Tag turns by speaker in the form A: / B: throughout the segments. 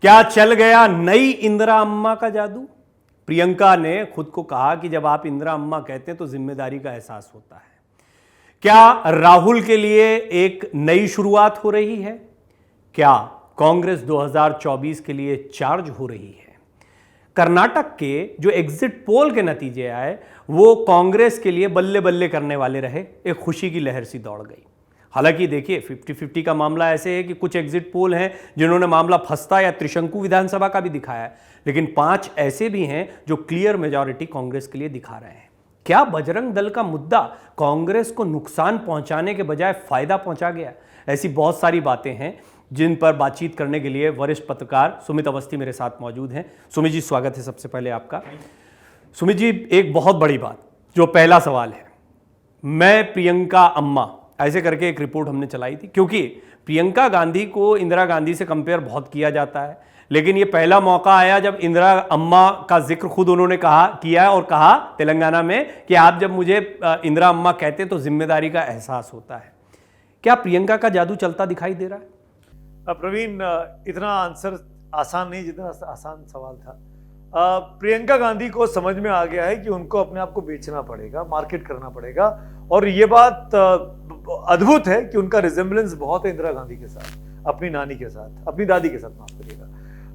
A: क्या चल गया नई इंदिरा अम्मा का जादू? प्रियंका ने खुद को कहा कि जब आप इंदिरा अम्मा कहते हैं तो जिम्मेदारी का एहसास होता है। क्या राहुल के लिए एक नई शुरुआत हो रही है? क्या कांग्रेस 2024 के लिए चार्ज हो रही है? कर्नाटक के जो एग्जिट पोल के नतीजे आए वो कांग्रेस के लिए बल्ले बल्ले करने वाले रहे। एक खुशी की लहर सी दौड़ गई। हालांकि देखिए 50-50 का मामला ऐसे है कि कुछ एग्जिट पोल हैं जिन्होंने मामला फंसता या त्रिशंकु विधानसभा का भी दिखाया है, लेकिन 5 ऐसे भी हैं जो क्लियर मेजॉरिटी कांग्रेस के लिए दिखा रहे हैं। क्या बजरंग दल का मुद्दा कांग्रेस को नुकसान पहुंचाने के बजाय फायदा पहुंचा गया? ऐसी बहुत सारी बातें हैं जिन पर बातचीत करने के लिए वरिष्ठ पत्रकार सुमित अवस्थी मेरे साथ मौजूद हैं। सुमित जी, स्वागत है सबसे पहले आपका। सुमित जी, एक बहुत बड़ी बात, जो पहला सवाल है, मैं प्रियंका अम्मा ऐसे करके एक रिपोर्ट हमने चलाई थी, क्योंकि प्रियंका गांधी को इंदिरा गांधी से कंपेयर बहुत किया जाता है, लेकिन ये पहला मौका आया जब इंदिरा अम्मा का जिक्र खुद उन्होंने किया और कहा तेलंगाना में कि आप जब मुझे इंदिरा अम्मा कहते तो जिम्मेदारी का एहसास होता है। क्या प्रियंका का जादू चलता दिखाई दे रहा है?
B: प्रवीण, इतना आंसर आसान नहीं जितना आसान सवाल था। प्रियंका गांधी को समझ में आ गया है कि उनको अपने आप को बेचना पड़ेगा, मार्केट करना पड़ेगा, और ये बात अद्भुत है कि उनका रिजेम्बलेंस बहुत है इंदिरा गांधी के साथ, अपनी नानी के साथ, अपनी दादी के साथ, माफ करिएगा।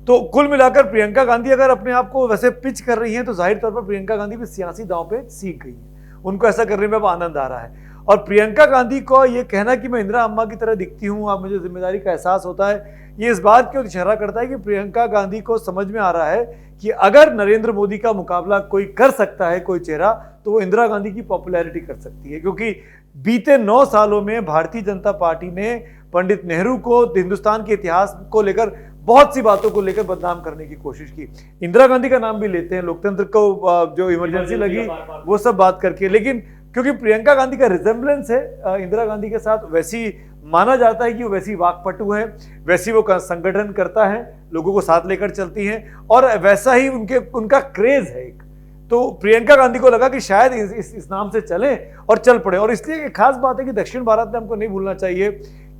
B: तो कुल मिलाकर प्रियंका गांधी अगर अपने आप को वैसे पिच कर रही हैं तो जाहिर तौर पर प्रियंका गांधी भी सियासी दांव पे सीख गई है। उनको ऐसा करने में अब आनंद आ रहा है। और प्रियंका गांधी को ये कहना कि मैं इंदिरा अम्मा की तरह दिखती हूँ, अब मुझे जिम्मेदारी का एहसास होता है, ये इस बात की ओर इशारा करता है कि प्रियंका गांधी को समझ में आ रहा है कि अगर नरेंद्र मोदी का मुकाबला कोई कर सकता है, कोई चेहरा, तो वो इंदिरा गांधी की पॉपुलैरिटी कर सकती है। क्योंकि बीते 9 सालों में भारतीय जनता पार्टी ने पंडित नेहरू को हिंदुस्तान के इतिहास को लेकर बहुत सी बातों को लेकर बदनाम करने की कोशिश की। इंदिरा गांधी का नाम भी लेते हैं, लोकतंत्र को जो इमरजेंसी लगी वो सब बात करके, लेकिन क्योंकि प्रियंका गांधी का रिजेम्बलेंस है इंदिरा गांधी के साथ, वैसी माना जाता है कि वो वैसी वाकपटु है, वैसी वो संगठन करता है, लोगों को साथ लेकर चलती हैं, और वैसा ही उनका क्रेज है एक। तो प्रियंका गांधी को लगा कि शायद इस नाम से चलें और चल पड़े। और इसलिए एक खास बात है कि दक्षिण भारत में हमको नहीं भूलना चाहिए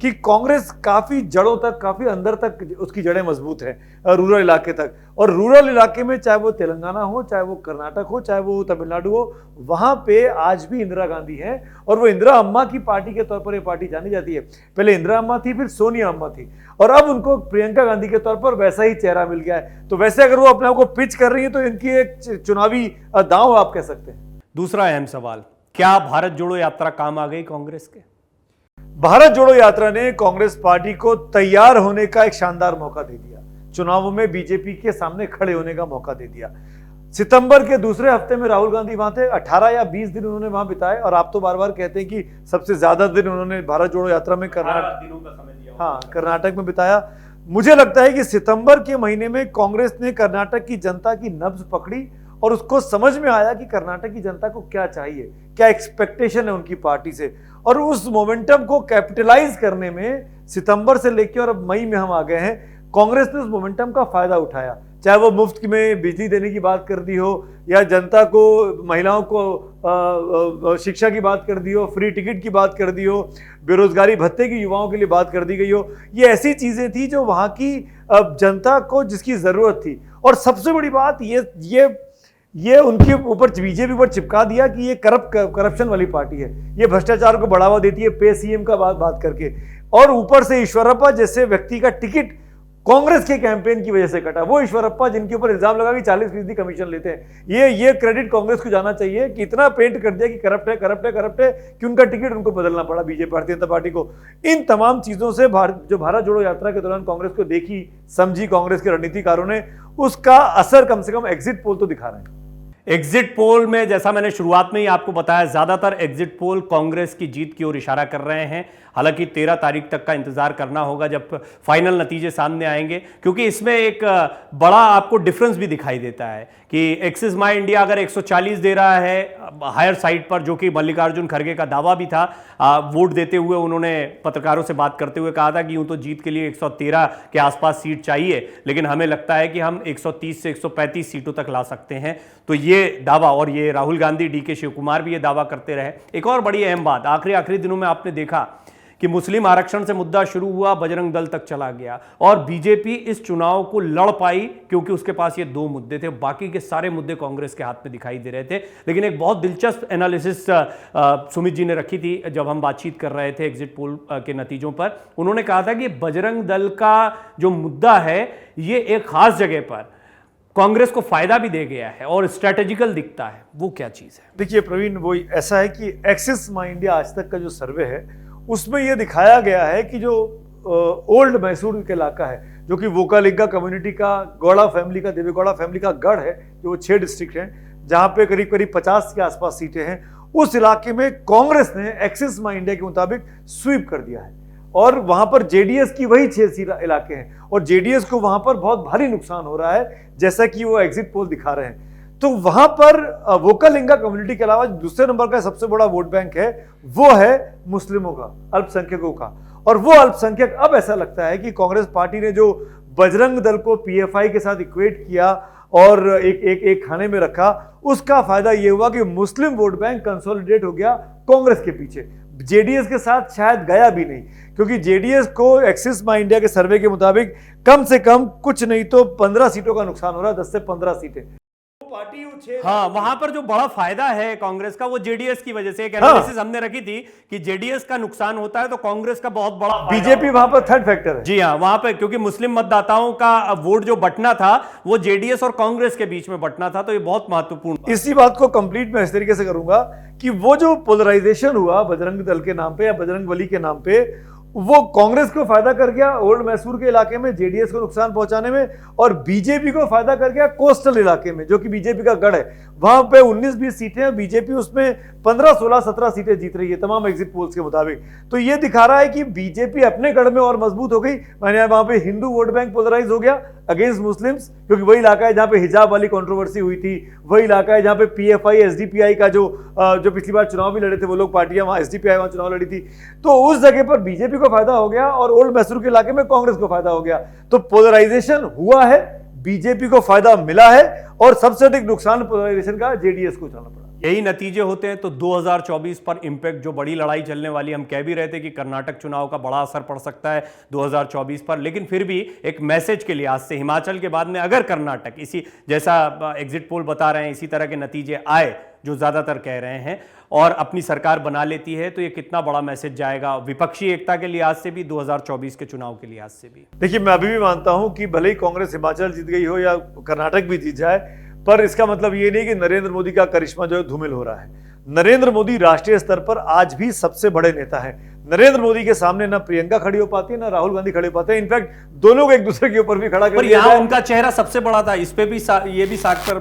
B: कि कांग्रेस काफी जड़ों तक, काफी अंदर तक उसकी जड़ें मजबूत हैं, रूरल इलाके तक। और रूरल इलाके में चाहे वो तेलंगाना हो, चाहे वो कर्नाटक हो, चाहे वो तमिलनाडु हो, वहां पे आज भी इंदिरा गांधी है। और वो इंदिरा अम्मा की पार्टी के तौर पर ये पार्टी जानी जाती है। पहले इंदिरा अम्मा थी, फिर सोनिया अम्मा थी, और अब उनको प्रियंका गांधी के तौर पर वैसा ही चेहरा मिल गया है। तो वैसे अगर वो अपने आप को पिच कर रही है तो इनकी एक चुनावी दांव आप कह सकते हैं।
A: दूसरा अहम सवाल, क्या भारत जोड़ो यात्रा काम आ गई कांग्रेस के?
B: भारत जोड़ो यात्रा ने कांग्रेस पार्टी को तैयार होने का एक शानदार मौका दे दिया, चुनावों में बीजेपी के सामने खड़े होने का मौका दे दिया। सितंबर के दूसरे हफ्ते में राहुल गांधी वहां थे, 18 या 20 दिन उन्होंने वहां बिताए, और आप तो बार बार कहते हैं कि सबसे ज्यादा दिन उन्होंने भारत जोड़ो यात्रा में कर्नाटक में बिताया। मुझे लगता है कि सितंबर के महीने में कांग्रेस ने कर्नाटक की जनता की नब्ज पकड़ी और उसको समझ में आया कि कर्नाटक की जनता को क्या चाहिए, क्या एक्सपेक्टेशन है उनकी पार्टी से, और उस मोमेंटम को कैपिटलाइज करने में सितंबर से लेकर और अब मई में हम आ गए हैं, कांग्रेस ने उस मोमेंटम का फायदा उठाया। चाहे वो मुफ्त में बिजली देने की बात कर दी हो, या जनता को, महिलाओं को शिक्षा की बात कर दी हो, फ्री टिकट की बात कर दी हो, बेरोजगारी भत्ते की युवाओं के लिए बात कर दी गई हो, ये ऐसी चीजें थी जो वहां की जनता को जिसकी जरूरत थी। और सबसे बड़ी बात ये उनके ऊपर, बीजेपी पर चिपका दिया कि ये करप्शन वाली पार्टी है, ये भ्रष्टाचार को बढ़ावा देती है पे सीएम का बात करके। और ऊपर से ईश्वरप्पा जैसे व्यक्ति का टिकट कांग्रेस के कैंपेन की वजह से कटा, वो ईश्वरप्पा जिनके ऊपर इल्जाम लगा कि 40% कमीशन लेते हैं। ये क्रेडिट कांग्रेस को जाना चाहिए कि इतना पेंट कर दिया कि करप्ट है कि उनका टिकट उनको बदलना पड़ा बीजेपी, भारतीय जनता पार्टी को। इन तमाम चीजों से जो भारत जोड़ो यात्रा के दौरान कांग्रेस को देखी समझी कांग्रेस के रणनीतिकारों ने, उसका असर कम से कम एग्जिट पोल तो दिखा रहे हैं।
A: एग्जिट पोल में, जैसा मैंने शुरुआत में ही आपको बताया, ज्यादातर एग्जिट पोल कांग्रेस की जीत की ओर इशारा कर रहे हैं। हालांकि 13 तारीख तक का इंतजार करना होगा जब फाइनल नतीजे सामने आएंगे, क्योंकि इसमें एक बड़ा आपको डिफरेंस भी दिखाई देता है कि एक्सिस माई इंडिया अगर 140 दे रहा है हायर साइड पर, जो कि मल्लिकार्जुन खड़गे का दावा भी था, वोट देते हुए उन्होंने पत्रकारों से बात करते हुए कहा था कि यूं तो जीत के लिए 113 के आसपास सीट चाहिए, लेकिन हमें लगता है कि हम 130 से 135 सीटों तक ला सकते हैं। तो ये दावा, और ये राहुल गांधी, डीके शिव कुमार भी ये दावा करते रहे। एक और बड़ी अहम बात, आखिरी दिनों में आपने देखा कि मुस्लिम आरक्षण से मुद्दा शुरू हुआ, बजरंग दल तक चला गया और बीजेपी इस चुनाव को लड़ पाई क्योंकि उसके पास ये दो मुद्दे थे। बाकी के सारे मुद्दे कांग्रेस के हाथ में दिखाई दे रहे थे। लेकिन एक बहुत दिलचस्प एनालिसिस सुमित जी ने रखी थी जब हम बातचीत कर रहे थे एग्जिट पोल के नतीजों पर। उन्होंने कहा था कि बजरंग दल का जो मुद्दा है ये एक खास जगह पर कांग्रेस को फायदा भी दे गया है और स्ट्रेटेजिकल दिखता है। वो क्या चीज है?
B: देखिए प्रवीण, वो ऐसा है कि एक्सिस माई इंडिया आज तक का जो सर्वे है उसमें यह दिखाया गया है कि जो ओल्ड मैसूर के इलाका है, जो कि वोकालिंगा कम्युनिटी का, गौड़ा फैमिली का, देवेगौड़ा फैमिली का गढ़ है, जो 6 डिस्ट्रिक्ट हैं जहां पे करीब करीब 50 के आसपास सीटें हैं, उस इलाके में कांग्रेस ने एक्सिस माई इंडिया के मुताबिक स्वीप कर दिया है और वहां पर जेडीएस की वही 6 इलाके हैं और जेडीएस को वहां पर बहुत भारी नुकसान हो रहा है जैसा कि वो एग्जिट पोल दिखा रहे हैं। तो वहां पर वोकालिंगा कम्युनिटी के अलावा दूसरे नंबर का सबसे बड़ा वोट बैंक है वो है मुस्लिमों का, अल्पसंख्यकों का। और वो अल्पसंख्यक अब ऐसा लगता है कि कांग्रेस पार्टी ने जो बजरंग दल को पीएफआई के साथ इक्वेट किया और एक खाने में रखा, उसका फायदा यह हुआ कि मुस्लिम वोट बैंक कंसोलिडेट हो गया कांग्रेस के पीछे। जेडीएस के साथ शायद गया भी नहीं, क्योंकि जेडीएस को एक्सिस माई इंडिया के सर्वे के मुताबिक कम से कम कुछ नहीं तो 15 सीटों का नुकसान हो रहा है, 10 से 15 सीटें। पार्टी
A: हाँ, वहां पर जो बड़ा फायदा है कांग्रेस का वो जेडीएस की वजह से। एक एनालिसिस हमने रखी थी कि जेडीएस का नुकसान होता है तो कांग्रेस का बहुत बड़ा,
B: बीजेपी वहां पर थर्ड फैक्टर है।
A: जी हाँ, वहां पर क्योंकि मुस्लिम मतदाताओं का वोट जो बंटना था वो जेडीएस और कांग्रेस के बीच में बंटना था, तो ये बहुत महत्वपूर्ण।
B: इसी बात को कंप्लीट मैं इस तरीके से करूंगा कि वो जो पोलराइजेशन हुआ बजरंग दल के नाम पे या बजरंग बली के नाम पे, वो कांग्रेस को फायदा कर गया ओल्ड मैसूर के इलाके में जेडीएस को नुकसान पहुंचाने में, और बीजेपी को फायदा कर गया कोस्टल इलाके में जो कि बीजेपी का गढ़ है। वहां पे 19-20 सीटें हैं, बीजेपी उसमें 15, 16, 17 सीटें जीत रही है तमाम एग्जिट पोल्स के मुताबिक। तो ये दिखा रहा है कि बीजेपी अपने गढ़ में और मजबूत हो गई। मैंने वहां पे हिंदू वोट बैंक पोलराइज हो गया अगेंस्ट मुस्लिम्स, क्योंकि वही इलाका है जहां पे हिजाब वाली कंट्रोवर्सी हुई थी, वही इलाका है जहां पे पीएफआई एसडीपीआई का जो पिछली बार चुनाव भी लड़े थे वो लोग पार्टियां, वहां एसडीपीआई वहां चुनाव लड़ी थी। तो उस जगह पर बीजेपी को फायदा हो गया और ओल्ड मैसूर के इलाके में कांग्रेस को फायदा हो गया। तो पोलराइजेशन हुआ है, बीजेपी को फायदा मिला है और सबसे अधिक नुकसान पोलराइजेशन का जेडीएस को उठाना पड़ा।
A: यही नतीजे होते हैं तो 2024 पर इंपैक्ट, जो बड़ी लड़ाई चलने वाली, हम कह भी रहे थे कि कर्नाटक चुनाव का बड़ा असर पड़ सकता है 2024 पर, लेकिन फिर भी एक मैसेज के लिहाज से हिमाचल के बाद में अगर कर्नाटक इसी जैसा एग्जिट पोल बता रहे हैं इसी तरह के नतीजे आए जो ज्यादातर कह रहे हैं और अपनी सरकार बना लेती है, तो ये कितना बड़ा मैसेज जाएगा विपक्षी एकता के लिहाज से भी, 2024 के चुनाव के लिहाज से भी।
B: देखिए, मैं अभी भी मानता हूं कि भले ही कांग्रेस हिमाचल जीत गई हो या कर्नाटक भी जीत जाए, पर इसका मतलब ये नहीं कि नरेंद्र मोदी का करिश्मा जो है धूमिल हो रहा है। नरेंद्र मोदी राष्ट्रीय स्तर पर आज भी सबसे बड़े नेता है। नरेंद्र मोदी के सामने ना प्रियंका खड़ी हो पाती है ना राहुल गांधी खड़े हो पाते हैं। इनफैक्ट दो लोग एक दूसरे के ऊपर भी खड़ा कर
A: यहाँ उनका चेहरा सबसे बड़ा था, इस पे भी ये भी साख पर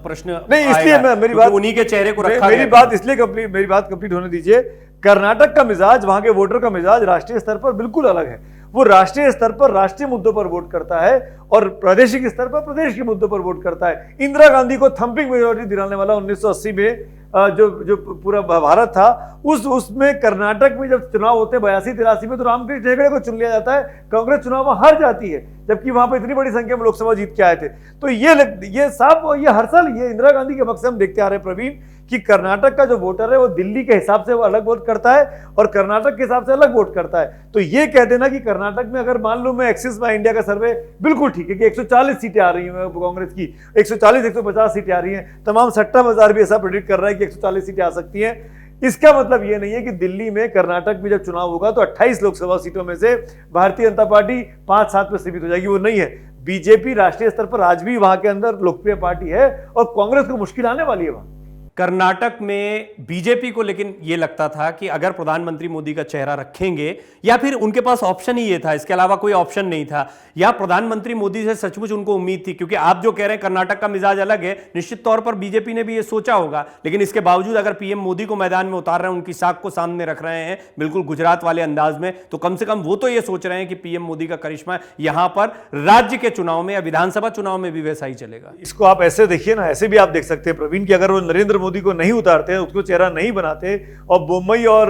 A: प्रश्न
B: नहीं, इसलिए मेरी बात,
A: उन्हीं के चेहरे को रखा
B: मेरी बात इसलिए कंप्लीट, मेरी बात कंप्लीट होने दीजिए। कर्नाटक का मिजाज, वहां के वोटर का मिजाज राष्ट्रीय स्तर पर बिल्कुल अलग है। वो राष्ट्रीय स्तर पर राष्ट्रीय मुद्दों पर वोट करता है और प्रादेशिक स्तर पर प्रदेश के मुद्दों पर वोट करता है। इंदिरा गांधी को थंपिंग मेजॉरिटी दिलाने वाला 1980 में जो पूरा भारत था, उसमें कर्नाटक में जब चुनाव होते हैं 82-83 में, तो रामकृष्ण हेगड़े को चुन लिया जाता है। कांग्रेस चुनाव में हार जाती है जबकि वहां पर इतनी बड़ी संख्या में लोकसभा जीत के आए थे। तो ये साफ, ये हर साल ये इंदिरा गांधी के वक्त से हम देखते आ रहे हैं प्रवीण कि कर्नाटक का जो वोटर है वो दिल्ली के हिसाब से वो अलग वोट करता है और कर्नाटक के हिसाब से अलग वोट करता है। तो ये कह देना कि कर्नाटक में अगर मान लो मैं एक्सिस माई इंडिया का सर्वे बिल्कुल ठीक है कि 140 सीटें आ रही हैं कांग्रेस की, 140-150 सीटें आ रही हैं, तमाम सट्टा बाजार भी ऐसा प्रेडिक्ट कर रहा है कि 140 सीटें आ सकती हैं। इसका मतलब यह नहीं है कि दिल्ली में, कर्नाटक में जब चुनाव होगा तो 28 लोकसभा सीटों में से भारतीय जनता पार्टी 5-7 में सीमित हो जाएगी, वो नहीं है। बीजेपी राष्ट्रीय स्तर पर आज भी वहां के अंदर लोकप्रिय पार्टी है और कांग्रेस को मुश्किल आने वाली है वहां।
A: कर्नाटक में बीजेपी को लेकिन यह लगता था कि अगर प्रधानमंत्री मोदी का चेहरा रखेंगे, या फिर उनके पास ऑप्शन ही ये था, इसके अलावा कोई ऑप्शन नहीं था, या प्रधानमंत्री मोदी से सचमुच उनको उम्मीद थी, क्योंकि आप जो कह रहे हैं कर्नाटक का मिजाज अलग है, निश्चित तौर पर बीजेपी ने भी ये सोचा होगा, लेकिन इसके बावजूद अगर पीएम मोदी को मैदान में उतार रहे हैं, उनकी साख को सामने रख रहे हैं बिल्कुल गुजरात वाले अंदाज में, तो कम से कम वो तो ये सोच रहे हैं कि पीएम मोदी का करिश्मा यहां पर राज्य के चुनाव में या विधानसभा चुनाव में भी वैसा ही चलेगा।
B: इसको आप ऐसे देखिए ना, ऐसे भी आप देख सकते हैं प्रवीण कि अगर वो नरेंद्र मोदी को नहीं उतारते, उसको चेहरा नहीं बनाते और बोम्मई और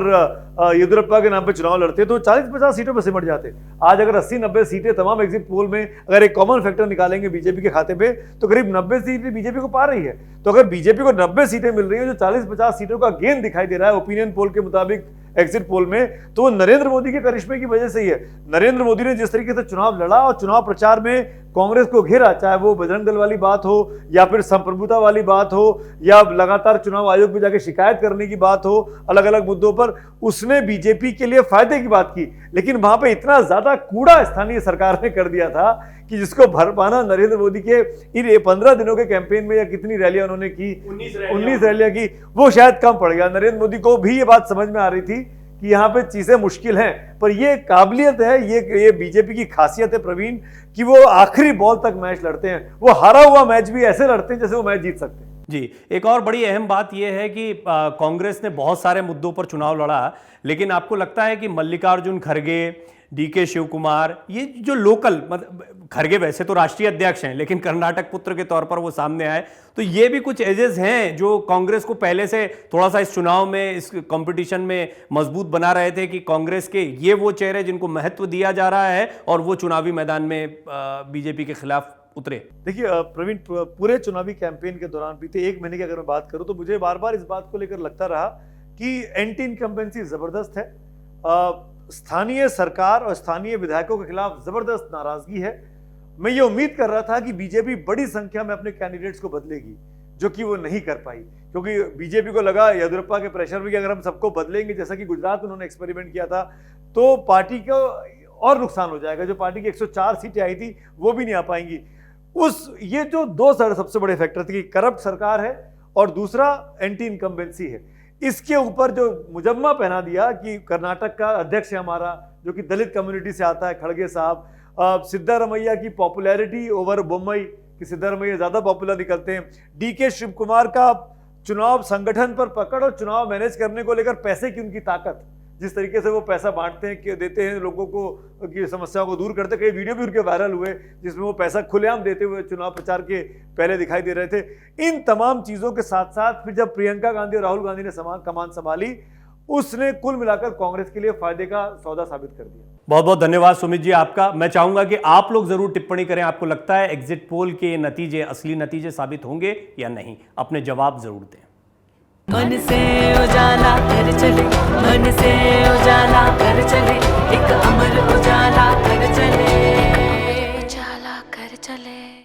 B: येदियुरप्पा के नाम पे चुनाव लड़ते तो 40-50 सीटों पर सिमट जाते। आज अगर 80-90 सीटें तमाम एग्जिट पोल में अगर एक कॉमन फैक्टर निकालेंगे बीजेपी के खाते पे, तो करीब 90 सीटें बीजेपी को पा रही है। तो अगर बीजेपी को 90 सीटें मिल रही है, जो 40-50 सीटों का गेन दिखाई दे रहा है ओपिनियन पोल के मुताबिक एग्जिट पोल में, तो वो नरेंद्र मोदी के करिश्मे की वजह से ही है। नरेंद्र मोदी ने जिस तरीके से चुनाव लड़ा और चुनाव प्रचार में कांग्रेस को घेरा, चाहे वो बजरंग दल वाली बात हो या फिर संप्रभुता वाली बात हो या लगातार चुनाव आयोग में जाके शिकायत करने की बात हो, अलग अलग मुद्दों पर उसने बीजेपी के लिए फायदे की बात की। लेकिन वहां पे इतना ज्यादा कूड़ा स्थानीय सरकार ने कर दिया था कि जिसको भर पाना नरेंद्र मोदी के इन 15 दिनों के कैंपेन में, या कितनी रैलियां उन्होंने की, 19 रैलियां की, वो शायद कम पड़ गया। नरेंद्र मोदी को भी ये बात समझ में आ रही थी कि यहाँ पे चीजें मुश्किल हैं, पर ये काबिलियत है, ये बीजेपी की खासियत है प्रवीण, कि वो आखिरी बॉल तक मैच लड़ते हैं। वो हारा हुआ मैच भी ऐसे लड़ते हैं जैसे वो मैच जीत सकते हैं।
A: जी, एक और बड़ी अहम बात यह है कि कांग्रेस ने बहुत सारे मुद्दों पर चुनाव लड़ा, लेकिन आपको लगता है कि मल्लिकार्जुन खड़गे, डीके शिव कुमार, ये जो लोकल, मतलब खड़गे वैसे तो राष्ट्रीय अध्यक्ष हैं, लेकिन कर्नाटक पुत्र के तौर पर वो सामने आए, तो ये भी कुछ एजेस हैं जो कांग्रेस को पहले से थोड़ा सा इस चुनाव में, इस कंपटीशन में मजबूत बना रहे थे कि कांग्रेस के ये वो चेहरे जिनको महत्व दिया जा रहा है और वो चुनावी मैदान में बीजेपी के खिलाफ उतरे।
B: देखिए प्रवीण, पूरे चुनावी कैंपेन के दौरान बीते 1 महीने की अगर मैं बात करूं तो मुझे बार बार इस बात को लेकर लगता रहा कि एंटी इनकम्बेंसी जबरदस्त है। स्थानीय सरकार और स्थानीय विधायकों के खिलाफ जबरदस्त नाराजगी है। मैं ये उम्मीद कर रहा था कि बीजेपी बड़ी संख्या में अपने कैंडिडेट्स को बदलेगी, जो कि वो नहीं कर पाई, क्योंकि बीजेपी को लगा येदियुरप्पा के प्रेशर में कि अगर हम सबको बदलेंगे, जैसा कि गुजरात उन्होंने एक्सपेरिमेंट किया था, तो पार्टी को और नुकसान हो जाएगा। जो पार्टी की 104 सीटें आई थी वो भी नहीं आ पाएंगी। ये जो दो सबसे बड़े फैक्टर थे कि करप्ट सरकार है और दूसरा एंटी इनकम्बेंसी है, इसके ऊपर जो मुजम्मा पहना दिया कि कर्नाटक का अध्यक्ष है हमारा, जो कि दलित कम्युनिटी से आता है, खड़गे साहब, सिद्धारमैया की पॉपुलैरिटी ओवर बोम्मई, कि सिद्धारमैया ज्यादा पॉपुलर निकलते हैं, डीके शिव कुमार का चुनाव संगठन पर पकड़ और चुनाव मैनेज करने को लेकर पैसे की उनकी ताकत, जिस तरीके से वो पैसा बांटते हैं, देते हैं लोगों को, की समस्याओं को दूर करते, कई वीडियो भी उनके वायरल हुए जिसमें वो पैसा खुलेआम देते हुए चुनाव प्रचार के पहले दिखाई दे रहे थे। इन तमाम चीजों के साथ साथ फिर जब प्रियंका गांधी और राहुल गांधी ने कमान संभाली, उसने कुल मिलाकर कांग्रेस के लिए फायदे का सौदा साबित कर दिया।
A: बहुत बहुत धन्यवाद सुमित जी आपका। मैं चाहूंगा कि आप लोग जरूर टिप्पणी करें, आपको लगता है एग्जिट पोल के नतीजे असली नतीजे साबित होंगे या नहीं? अपने जवाब जरूर दें।
C: मन से उजाला कर चले